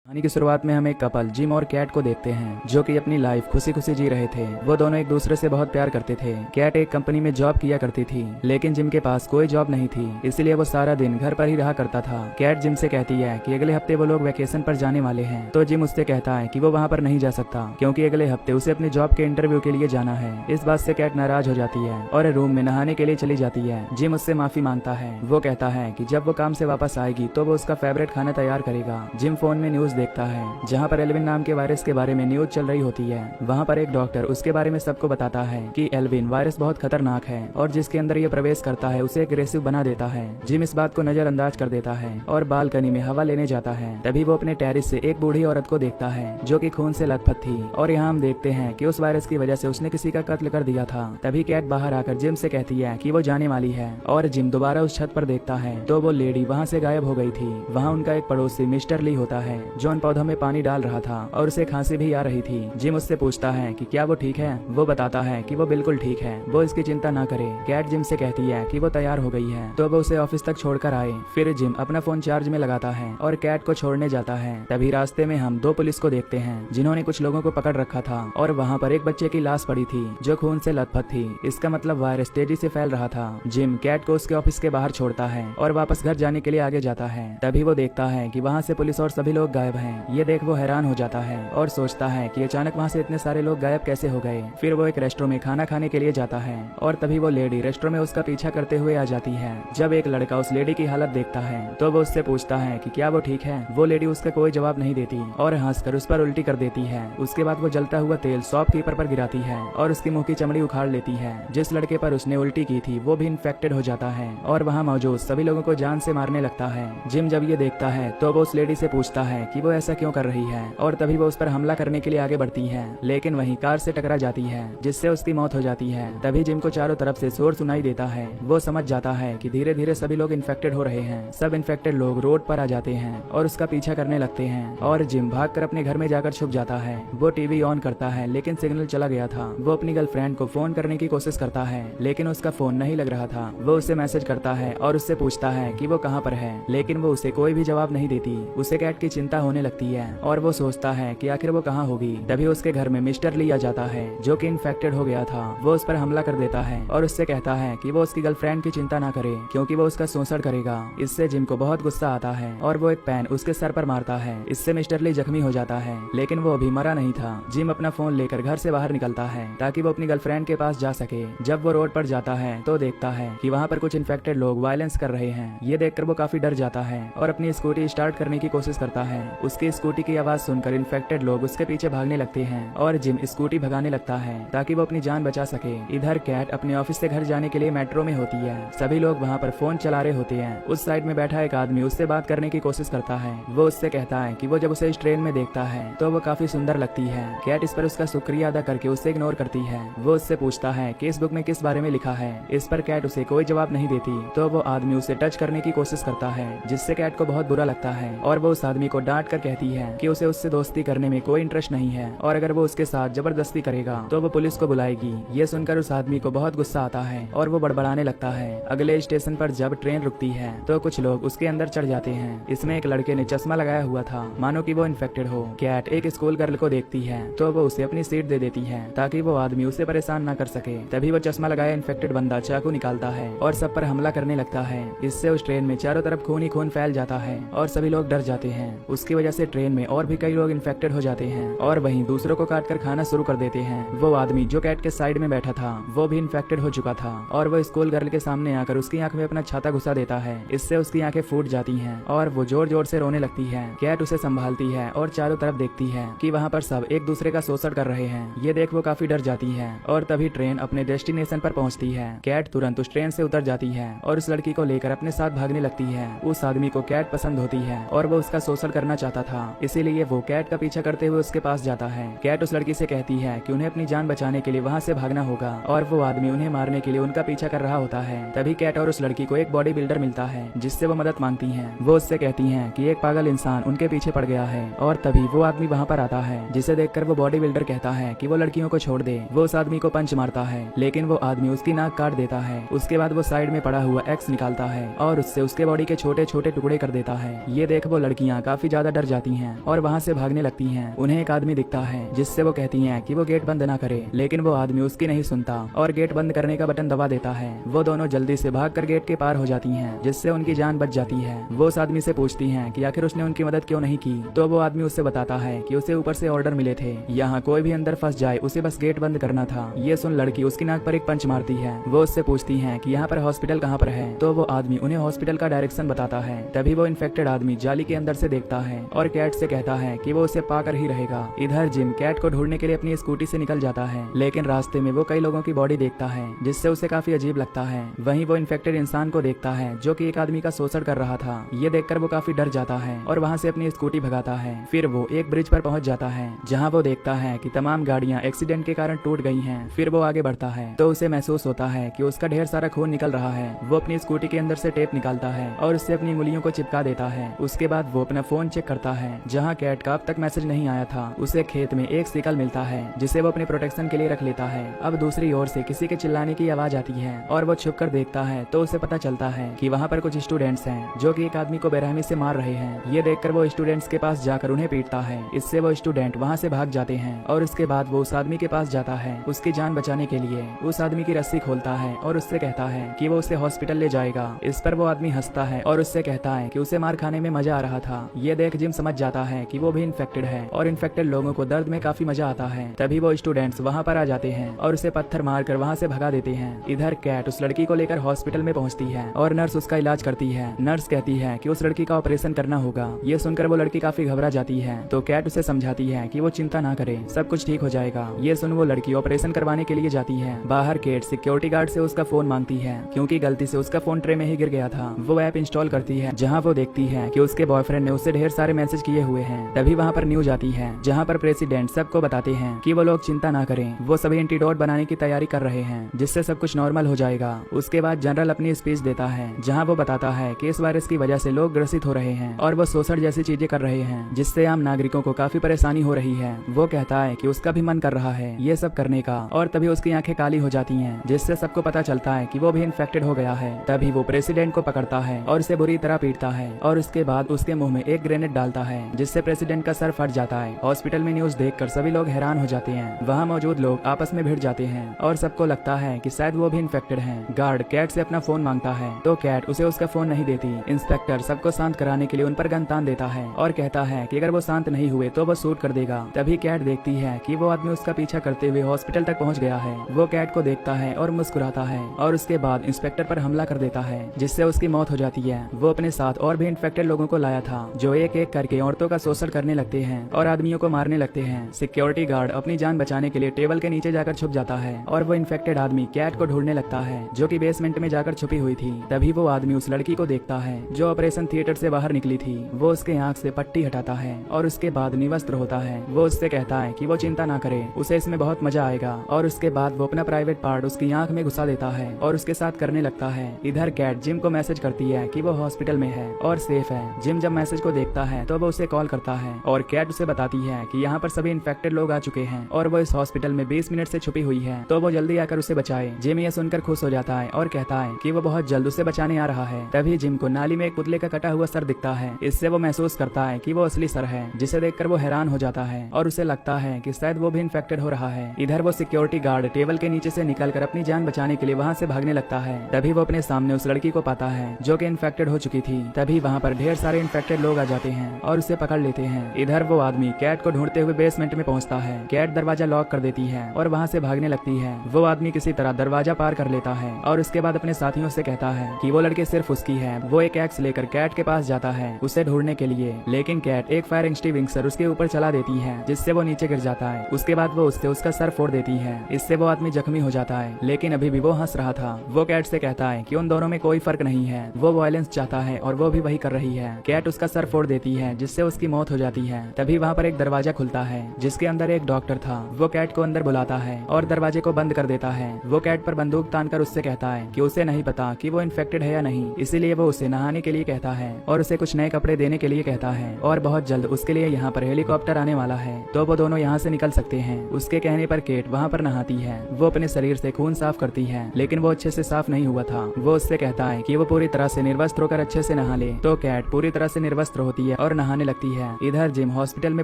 कहानी की शुरुआत में हम एक कपल जिम और कैट को देखते हैं जो कि अपनी लाइफ खुशी खुशी जी रहे थे। वो दोनों एक दूसरे से बहुत प्यार करते थे। कैट एक कंपनी में जॉब किया करती थी लेकिन जिम के पास कोई जॉब नहीं थी, इसलिए वो सारा दिन घर पर ही रहा करता था। कैट जिम से कहती है कि अगले हफ्ते वो लोग वैकेशन पर जाने वाले हैं, तो जिम उससे कहता है कि वो वहाँ पर नहीं जा सकता क्योंकि अगले हफ्ते उसे अपनी जॉब के इंटरव्यू के लिए जाना है। इस बात से कैट नाराज हो जाती है और रूम में नहाने के लिए चली जाती है। जिम उससे माफी मांगता है। वो कहता है कि जब वो काम से वापस आएगी तो वो उसका फेवरेट खाना तैयार करेगा। जिम फोन में न्यूज देखता है जहाँ पर एल्विन नाम के वायरस के बारे में न्यूज चल रही होती है। वहाँ पर एक डॉक्टर उसके बारे में सबको बताता है कि एल्विन वायरस बहुत खतरनाक है और जिसके अंदर ये प्रवेश करता है उसे एग्रेसिव बना देता है। जिम इस बात को नजरअंदाज कर देता है और बालकनी में हवा लेने जाता है। तभी वो अपने टेरिस से एक बूढ़ी औरत को देखता है जो कि खून से लथपथ थी और यहाँ हम देखते हैं कि उस वायरस की वजह से उसने किसी का कत्ल कर दिया था। तभी कैट बाहर आकर जिम से कहती है कि वो जाने वाली है और जिम दोबारा उस छत पर देखता है तो वो लेडी वहाँ से गायब हो गई थी। वहाँ उनका एक पड़ोसी मिस्टर ली होता है जो उन पौधों में पानी डाल रहा था और उसे खांसी भी आ रही थी। जिम उससे पूछता है कि क्या वो ठीक है। वो बताता है कि वो बिल्कुल ठीक है, वो इसकी चिंता ना करे। कैट जिम से कहती है कि वो तैयार हो गई है तो वो उसे ऑफिस तक छोड़कर आए। फिर जिम अपना फोन चार्ज में लगाता है और कैट को छोड़ने जाता है। तभी रास्ते में हम दो पुलिस को देखते हैं जिन्होंने कुछ लोगों को पकड़ रखा था और वहाँ पर एक बच्चे की लाश पड़ी थी जो खून से लथपथ थी। इसका मतलब वायरस तेजी से फैल रहा था। जिम कैट को उसके ऑफिस के बाहर छोड़ता है और वापस घर जाने के लिए आगे जाता है। तभी वो देखता है कि वहाँ से पुलिस और सभी लोग गायब हैं। ये देख वो हैरान हो जाता है और सोचता है कि अचानक वहाँ से इतने सारे लोग गायब कैसे हो गए। फिर वो एक रेस्टोरेंट में खाना खाने के लिए जाता है और तभी वो लेडी रेस्टोरेंट में उसका पीछा करते हुए आ जाती है। जब एक लड़का उस लेडी की हालत देखता है तो वो उससे पूछता है कि क्या वो ठीक है। वो लेडी उसका कोई जवाब नहीं देती और हंसकर उस पर उल्टी कर देती है। उसके बाद वो जलता हुआ तेल शॉपकीपर पर गिराती है और उसकी मुंह की चमड़ी उखाड़ लेती है। जिस लड़के पर उसने उल्टी की थी वो भी इन्फेक्टेड हो जाता है और वहाँ मौजूद सभी लोगों को जान से मारने लगता है। जिम जब ये देखता है तो वो उस लेडी से पूछता है कि वो ऐसा क्यों कर रही है और तभी वो उस पर हमला करने के लिए आगे बढ़ती है लेकिन वहीं कार से टकरा जाती है जिससे उसकी मौत हो जाती है। तभी जिम को चारों तरफ से शोर सुनाई देता है। वो समझ जाता है कि धीरे धीरे सभी लोग इन्फेक्टेड हो रहे हैं। सब इन्फेक्टेड लोग रोड पर आ जाते हैं और उसका पीछा करने लगते हैं और जिम भागकर अपने घर में जाकर छुप जाता है। वो टीवी ऑन करता है लेकिन सिग्नल चला गया था। वो अपनी गर्लफ्रेंड को फोन करने की कोशिश करता है लेकिन उसका फोन नहीं लग रहा था। वो उसे मैसेज करता है और उससे पूछता है कि वो कहाँ पर है लेकिन वो उसे कोई भी जवाब नहीं देती। उसे कैट की चिंता होने लगती है और वो सोचता है कि आखिर वो कहाँ होगी। तभी उसके घर में मिस्टर ली आ जाता है जो कि इन्फेक्टेड हो गया था। वो उस पर हमला कर देता है और उससे कहता है कि वो उसकी गर्लफ्रेंड की चिंता ना करे क्योंकि वो उसका शोषण करेगा। इससे जिम को बहुत गुस्सा आता है और वो एक पेन उसके सर पर मारता है। इससे मिस्टर ली जख्मी हो जाता है लेकिन वो अभी मरा नहीं था। जिम अपना फोन लेकर घर से बाहर निकलता है ताकि वो अपनी गर्लफ्रेंड के पास जा सके। जब वो रोड पर जाता है तो देखता है कि वहाँ पर कुछ इन्फेक्टेड लोग वायलेंस कर रहे हैं। ये देखकर वो काफी डर जाता है और अपनी स्कूटी स्टार्ट करने की कोशिश करता है। उसकी स्कूटी की आवाज सुनकर इन्फेक्टेड लोग उसके पीछे भागने लगते हैं और जिम स्कूटी भगाने लगता है ताकि वो अपनी जान बचा सके। इधर कैट अपने ऑफिस से घर जाने के लिए मेट्रो में होती है। सभी लोग वहाँ पर फोन चला रहे होते हैं। उस साइड में बैठा एक आदमी उससे बात करने की कोशिश करता है। वो उससे कहता है कि वो जब उसे इस ट्रेन में देखता है तो वो काफी सुंदर लगती है। कैट इस पर उसका शुक्रिया अदा करके उसे इग्नोर करती है। वो उससे पूछता है कि इस बुक में किस बारे में लिखा है। इस पर कैट उसे कोई जवाब नहीं देती तो वो आदमी उसे टच करने की कोशिश करता है जिससे कैट को बहुत बुरा लगता है और वो उस आदमी को डांट कर कहती है कि उसे उससे दोस्ती करने में कोई इंटरेस्ट नहीं है और अगर वो उसके साथ जबरदस्ती करेगा तो वो पुलिस को बुलाएगी। ये सुनकर उस आदमी को बहुत गुस्सा आता है और वो बड़बड़ाने लगता है। अगले स्टेशन पर जब ट्रेन रुकती है तो कुछ लोग उसके अंदर चढ़ जाते हैं। इसमें एक लड़के ने चश्मा लगाया हुआ था मानो कि वो इन्फेक्टेड हो। कैट एक स्कूल गर्ल को देखती है तो वो उसे अपनी सीट दे देती है ताकि वो आदमी उसे परेशान न कर सके। तभी वो चश्मा लगाया इन्फेक्टेड बंदा चाकू निकालता है और सब पर हमला करने लगता है। इससे उस ट्रेन में चारों तरफ खून ही खून फैल जाता है और सभी लोग डर जाते हैं। उसकी वजह से ट्रेन में और भी कई लोग इन्फेक्टेड हो जाते हैं और वहीं दूसरों को काट कर खाना शुरू कर देते हैं। वो आदमी जो कैट के साइड में बैठा था वो भी इन्फेक्टेड हो चुका था और वो स्कूल गर्ल के सामने आकर उसकी आंख में अपना छाता घुसा देता है। इससे उसकी आंखें फूट जाती हैं और वो जोर जोर से रोने लगती है। कैट उसे संभालती है और चारों तरफ देखती है कि वहाँ पर सब एक दूसरे का शोषण कर रहे हैं। ये देख वो काफी डर जाती है और तभी ट्रेन अपने डेस्टिनेशन पर पहुँचती है। कैट तुरंत उस ट्रेन से उतर जाती है और उस लड़की को लेकर अपने साथ भागने लगती है। उस आदमी को कैट पसंद होती है और वो उसका शोषण करना चाहता था, इसीलिए वो कैट का पीछा करते हुए उसके पास जाता है। कैट उस लड़की से कहती है कि उन्हें अपनी जान बचाने के लिए वहाँ से भागना होगा और वो आदमी उन्हें मारने के लिए उनका पीछा कर रहा होता है। तभी कैट और उस लड़की को एक बॉडी बिल्डर मिलता है जिससे वो मदद मांगती हैं। वो उससे कहती हैं कि एक पागल इंसान उनके पीछे पड़ गया है और तभी वो आदमी वहाँ पर आता है जिसे देखकर वो बॉडी बिल्डर कहता है कि वो लड़कियों को छोड़ दे। वो उस आदमी को पंच मारता है लेकिन वो आदमी उसकी नाक काट देता है। उसके बाद वो साइड में पड़ा हुआ एक्स निकालता है और उससे उसके बॉडी के छोटे छोटे टुकड़े कर देता है। ये देख वो लड़कियाँ काफी ज्यादा डर जाती हैं और वहाँ से भागने लगती हैं। उन्हें एक आदमी दिखता है जिससे वो कहती हैं कि वो गेट बंद ना करे, लेकिन वो आदमी उसकी नहीं सुनता और गेट बंद करने का बटन दबा देता है। वो दोनों जल्दी से भागकर गेट के पार हो जाती हैं, जिससे उनकी जान बच जाती है। वो उस आदमी से पूछती हैं कि आखिर उसने उनकी मदद क्यों नहीं की, तो वो आदमी उससे बताता है कि उसे ऊपर से ऑर्डर मिले थे, यहाँ कोई भी अंदर फंस जाए उसे बस गेट बंद करना था। ये सुन लड़की उसकी नाक पर एक पंच मारती है। वो उससे पूछती है कि यहाँ पर हॉस्पिटल कहाँ पर है, तो वो आदमी उन्हें हॉस्पिटल का डायरेक्शन बताता है। तभी वो इन्फेक्टेड आदमी जाली के अंदर से देखता है और कैट से कहता है कि वो उसे पाकर ही रहेगा। इधर जिम कैट को ढूंढने के लिए अपनी स्कूटी से निकल जाता है, लेकिन रास्ते में वो कई लोगों की बॉडी देखता है, जिससे उसे काफी अजीब लगता है। वहीं वो इन्फेक्टेड इंसान को देखता है जो कि एक आदमी का शोषण कर रहा था। ये देखकर वो काफी डर जाता है और वहाँ से अपनी स्कूटी भगाता है। फिर वो एक ब्रिज पर पहुंच जाता है, जहाँ वो देखता है कि तमाम गाड़ियाँ एक्सीडेंट के कारण टूट गई हैं। फिर वो आगे बढ़ता है तो उसे महसूस होता है कि उसका ढेर सारा खून निकल रहा है। वो अपनी स्कूटी के अंदर से टेप निकालता है और उससे अपनी उंगलियों को चिपका देता है। उसके बाद वो अपना फोन चेक करता है, जहाँ कैट का अब तक मैसेज नहीं आया था। उसे खेत में एक सिकल मिलता है जिसे वो अपने प्रोटेक्शन के लिए रख लेता है। अब दूसरी ओर से किसी के चिल्लाने की आवाज आती है और वो छुप कर देखता है तो उसे पता चलता है कि वहाँ पर कुछ स्टूडेंट्स हैं जो कि एक आदमी को बेरहमी से मार रहे हैं। ये देखकर वो स्टूडेंट्स के पास जाकर उन्हें पीटता है। इससे वो स्टूडेंट वहाँ से भाग जाते हैं और उसके बाद वो उस आदमी के पास जाता है उसकी जान बचाने के लिए। उस आदमी की रस्सी खोलता है और उससे कहता है कि वो उसे हॉस्पिटल ले जाएगा। इस पर वो आदमी हंसता है और उससे कहता है कि उसे मार खाने में मजा आ रहा था। ये देख जिम समझ जाता है कि वो भी इन्फेक्टेड है और इन्फेक्टेड लोगों को दर्द में काफी मजा आता है। तभी वो स्टूडेंट्स वहाँ पर आ जाते हैं और उसे पत्थर मारकर वहाँ से भगा देते हैं। इधर कैट उस लड़की को लेकर हॉस्पिटल में पहुँचती है और नर्स उसका इलाज करती है। नर्स कहती है कि उस लड़की का ऑपरेशन करना होगा। ये सुनकर वो लड़की काफी घबरा जाती है, तो कैट उसे समझाती है कि वो चिंता ना करे, सब कुछ ठीक हो जाएगा। ये सुन वो लड़की ऑपरेशन करवाने के लिए जाती है। बाहर कैट सिक्योरिटी गार्ड से उसका फोन मांगती है, क्योंकि गलती से उसका फोन ट्रे में ही गिर गया था। वो ऐप इंस्टॉल करती है, जहाँ वो देखती है कि उसके बॉयफ्रेंड ने उसे ढेर सारे मैसेज किए हुए हैं। तभी वहाँ पर न्यूज आती है, जहाँ पर प्रेसिडेंट सबको बताते हैं कि वो लोग चिंता ना करें, वो सभी एंटीडोट बनाने की तैयारी कर रहे हैं, जिससे सब कुछ नॉर्मल हो जाएगा। उसके बाद जनरल अपनी स्पीच देता है, जहाँ वो बताता है कि इस वायरस की वजह से लोग ग्रसित हो रहे हैं और वो शोषण जैसी चीजें कर रहे हैं, जिससे आम नागरिकों को काफी परेशानी हो रही है। वो कहता है कि उसका भी मन कर रहा है ये सब करने का, और तभी उसकी आंखें काली हो जाती हैं, जिससे सबको पता चलता है कि वो भी इन्फेक्टेड हो गया है। तभी वो प्रेसिडेंट को पकड़ता है और उसे बुरी तरह पीटता है और उसके बाद उसके मुंह में एक ग्रेनेड डालता है, जिससे प्रेसिडेंट का सर फट जाता है। हॉस्पिटल में न्यूज देखकर सभी लोग हैरान हो जाते हैं। वहाँ मौजूद लोग आपस में भिड़ जाते हैं और सबको लगता है कि शायद वो भी इन्फेक्टेड है। गार्ड कैट से अपना फोन मांगता है, तो कैट उसे उसका फोन नहीं देती। इंस्पेक्टर सबको शांत कराने के लिए उन पर गन तान देता है और कहता है कि अगर वो शांत नहीं हुए तो वो शूट कर देगा। तभी कैट देखती है कि वो आदमी उसका पीछा करते हुए हॉस्पिटल तक पहुंच गया है। वो कैट को देखता है और मुस्कुराता है और उसके बाद इंस्पेक्टर पर हमला कर देता है, जिससे उसकी मौत हो जाती है। वो अपने साथ और भी इन्फेक्टेड लोगों को लाया था, जो एक एक करके औरतों का शोषण करने लगते हैं और आदमियों को मारने लगते हैं। सिक्योरिटी गार्ड अपनी जान बचाने के लिए टेबल के नीचे जाकर छुप जाता है और वो इन्फेक्टेड आदमी कैट को ढूंढने लगता है, जो कि बेसमेंट में जाकर छुपी हुई थी। तभी वो आदमी उस लड़की को देखता है जो ऑपरेशन थिएटर से बाहर निकली थी। वो उसके आंख से पट्टी हटाता है और उसके बाद निवस्त्र होता है। वो उससे कहता है कि वो चिंता ना करे, उसे इसमें बहुत मजा आएगा। और उसके बाद वो अपना प्राइवेट पार्ट उसकी आंख में घुसा देता है और उसके साथ करने लगता है। इधर कैट जिम को मैसेज करती है कि वो हॉस्पिटल में है और सेफ है। जिम जब मैसेज को देखता है तो वो उसे कॉल करता है और कैट उसे बताती है कि यहाँ पर सभी इन्फेक्टेड लोग आ चुके हैं और वो इस हॉस्पिटल में 20 मिनट से छुपी हुई है, तो वो जल्दी आकर उसे बचाए। जिम ये सुनकर खुश हो जाता है और कहता है कि वो बहुत जल्द उसे बचाने आ रहा है। तभी जिम को नाली में एक पुतले का कटा हुआ सर दिखता है। इससे वो महसूस करता है कि वो असली सर है, जिसे देखकर वो हैरान हो जाता है और उसे लगता है कि शायद वो भी इन्फेक्टेड हो रहा है। इधर वो सिक्योरिटी गार्ड टेबल के नीचे से निकलकर अपनी जान बचाने के लिए वहाँ से भागने लगता है। तभी वो अपने सामने उस लड़की को पाता है जो कि इन्फेक्टेड हो चुकी थी। तभी वहाँ पर ढेर सारे इन्फेक्टेड लोग आ जाते हैं और उसे पकड़ लेते हैं। इधर वो आदमी कैट को ढूंढते हुए बेसमेंट में पहुँचता है। कैट दरवाजा लॉक कर देती है और वहाँ से भागने लगती है। वो आदमी किसी तरह दरवाजा पार कर लेता है और उसके बाद अपने साथियों से कहता है कि वो लड़की सिर्फ उसकी है। वो एक एक्स लेकर कैट के पास जाता है उसे ढूंढने के लिए, लेकिन कैट एक फायर एक्सटिंग्विशर उसके ऊपर चला देती है, जिससे वो नीचे गिर जाता है। उसके बाद वो उससे उसका सर फोड़ देती है। इससे वो आदमी जख्मी हो जाता है, लेकिन अभी भी वो हंस रहा था। वो कैट से कहता है कि उन दोनों में कोई फर्क नहीं है, वो वायलेंस चाहता है और वो भी वही कर रही है। कैट उसका सर फोड़ देती है, जिससे उसकी मौत हो जाती है। तभी वहाँ पर एक दरवाजा खुलता है जिसके अंदर एक डॉक्टर था। वो कैट को अंदर बुलाता है और दरवाजे को बंद कर देता है। वो कैट पर बंदूक तानकर उससे कहता है कि उसे नहीं पता कि वो इन्फेक्टेड है या नहीं, इसीलिए वो उसे नहाने के लिए कहता है और उसे कुछ नए कपड़े देने के लिए कहता है और बहुत जल्द उसके लिए यहाँ पर हेलीकॉप्टर आने वाला है, तो वो दोनों यहाँ से निकल सकते हैं। उसके कहने पर केट वहाँ पर नहाती है। वो अपने शरीर से खून साफ करती है, लेकिन वो अच्छे से साफ नहीं हुआ था। वो उससे कहता है कि वो पूरी तरह से निर्वस्त्र होकर अच्छे से नहा ले, तो कैट पूरी तरह से निर्वस्त्र होती है और नहाने लगती है। इधर जिम हॉस्पिटल में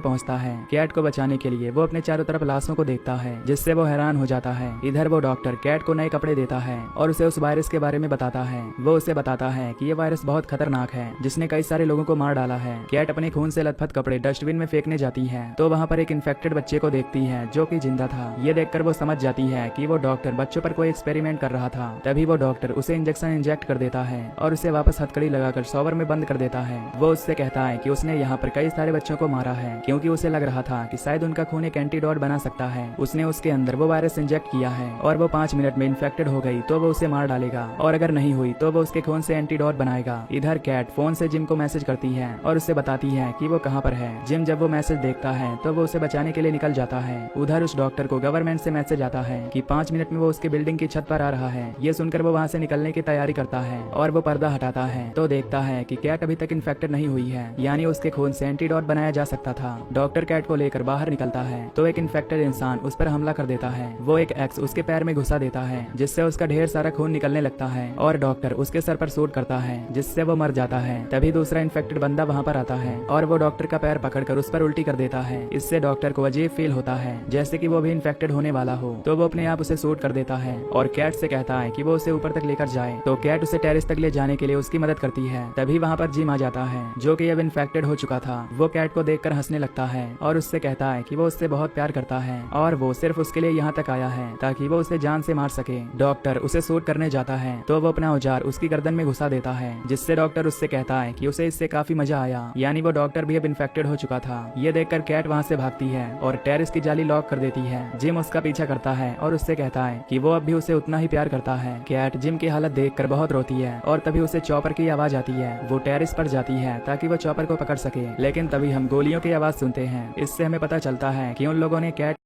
पहुंचता है। कैट को बचाने के लिए वो अपने चारों तरफ लाशों को देखता है, जिससे वो हैरान हो जाता है। इधर वो डॉक्टर कैट को नए कपड़े देता है और उसे उस वायरस के बारे में बताता है। वो उसे बताता है कि ये वायरस बहुत खतरनाक है, जिसने कई सारे लोगों को मार डाला है। कैट अपने खून से लथपथ कपड़े डस्टबिन में फेंकने जाती है तो वहाँ पर एक इन्फेक्टेड बच्चे को देखती है जो कि जिंदा था। ये देखकर वो समझ जाती है कि वो डॉक्टर बच्चों पर कोई एक्सपेरिमेंट कर रहा था। तभी वो डॉक्टर उसे इंजेक्शन इंजेक्ट कर देता है और उसे वापस हथकड़ी लगाकर शॉवर में बंद कर देता है। वो उससे कहता है कि उसने यहाँ पर कई सारे बच्चों को मारा है, क्योंकि उसे लग रहा था कि शायद उनका खून एक एंटीडोट बना सकता है। उसने उसके अंदर वो वायरस इंजेक्ट किया है और वो 5 मिनट में इन्फेक्टेड हो गई तो वो उसे मार डालेगा, और अगर नहीं हुई तो वो उसके खून से एंटीडोट बनाएगा। इधर कैट फोन से जिम को मैसेज करती है और उससे बताती है कि वो कहाँ पर है। जिम जब वो मैसेज देखता है तो वो उसे बचाने के लिए निकल जाता है। उधर उस डॉक्टर को गवर्नमेंट से मैसेज आता है कि 5 मिनट में वो उसके बिल्डिंग की छत पर आ रहा है। ये सुनकर वो वहाँ से निकलने की तैयारी करता है और वो पर्दा हटाता है तो देखता है कि कैट अभी तक इन्फेक्टेड नहीं हुई है, यानी उसके खून से एंटीडोट बनाया जा सकता था। डॉक्टर कैट को लेकर बाहर निकलता है तो एक इन्फेक्टेड इंसान उस पर हमला कर देता है। वो एक एक्स उसके पैर में घुसा देता है, जिससे उसका ढेर सारा खून निकलने लगता है और डॉक्टर उसके सर पर शूट करता है, जिससे वो मर जाता है। तभी दूसरा इन्फेक्टेड बंदा वहाँ पर आता है और वो डॉक्टर का पैर पकड़कर उस पर उल्टी कर देता है। इससे डॉक्टर को अजीब फील होता है, जैसे कि वो भी इन्फेक्टेड होने वाला हो। तो वो अपने आप उसे शूट कर देता है और कैट से कहता है कि वो उसे ऊपर तक लेकर जाए। तो कैट उसे टेरेस तक ले जाने के लिए उसकी मदद करती है। तभी वहाँ पर जिम आ जाता है, जो कि अब इन्फेक्टेड हो चुका था। वो कैट को देखकर हंसने लगता है और उससे कहता है कि वो उससे बहुत प्यार करता है और वो सिर्फ उसके लिए यहाँ तक आया है ताकि वो उसे जान से मार सके। डॉक्टर उसे शूट करने जाता है तो वो अपना औजार उसकी गर्दन में घुसा देता है, जिससे डॉक्टर उससे कहता है कि उसे इससे काफी मजा आया, यानी वो डॉक्टर भी अब इन्फेक्टेड हो चुका था। ये देखकर कैट वहाँ से भागती है और टेरेस की जाली लॉक कर देती है। जिम उसका पीछा करता है और उससे कहता है कि वो अब भी उसे उतना ही प्यार करता है। कैट जिम की हालत देखकर बहुत रोती है और तभी उसे चॉपर की आवाज आती है। वो टेरेस पर जाती है ताकि वो चॉपर को पकड़ सके, लेकिन तभी हम गोलियों की आवाज सुनते हैं। इससे हमें पता चलता है कि उन लोगों ने कैट